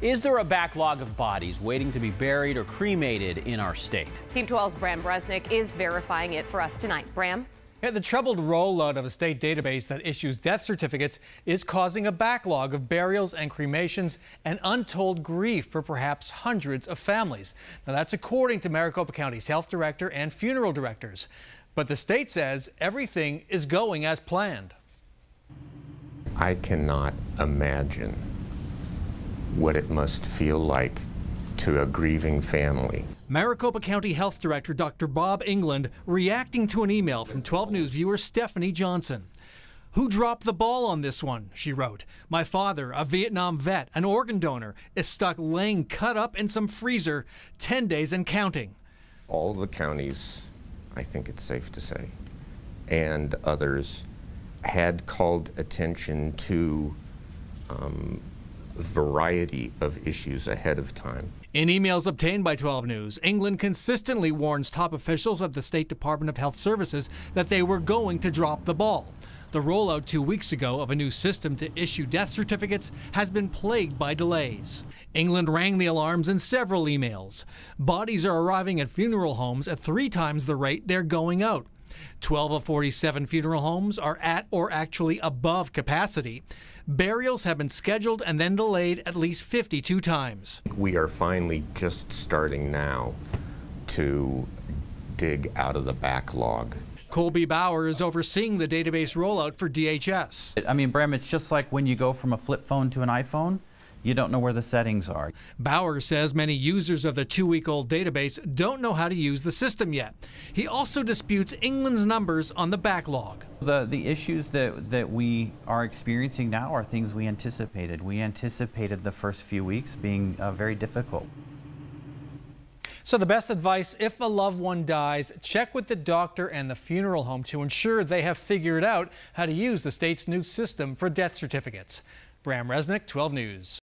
Is there a backlog of bodies waiting to be buried or cremated in our state? Team 12's Bram Bresnick is verifying it for us tonight. Bram? Yeah, the troubled rollout of a state database that issues death certificates is causing a backlog of burials and cremations and untold grief for perhaps hundreds of families. Now, that's according to Maricopa County's health director and funeral directors. But the state says everything is going as planned. I cannot imagine what it must feel like to a grieving family. Maricopa County Health Director Dr. Bob England reacting to an email from 12 News viewer Stephanie Johnson. "Who dropped the ball on this one?" she wrote. "My father, a Vietnam vet, an organ donor, is stuck laying cut up in some freezer 10 days and counting." All the counties, I think it's safe to say, and others had called attention to variety of issues ahead of time. In emails obtained by 12 News, England consistently warns top officials at the State Department of Health Services that they were going to drop the ball. The rollout 2 weeks ago of a new system to issue death certificates has been plagued by delays. England rang the alarms in several emails. Bodies are arriving at funeral homes at 3 times the rate they're going out. 12 of 47 funeral homes are at or actually above capacity. Burials have been scheduled and then delayed at least 52 times. We are finally just starting now to dig out of the backlog. Colby Bauer is overseeing the database rollout for DHS. I mean, Bram, it's just like when you go from a flip phone to an iPhone. You don't know where the settings are. Bauer says many users of the 2-week-old database don't know how to use the system yet. He also disputes England's numbers on the backlog. The issues that we are experiencing now are things we anticipated. We anticipated the first few weeks being very difficult. So the best advice, if a loved one dies, check with the doctor and the funeral home to ensure they have figured out how to use the state's new system for death certificates. Bram Bresnick, 12 News.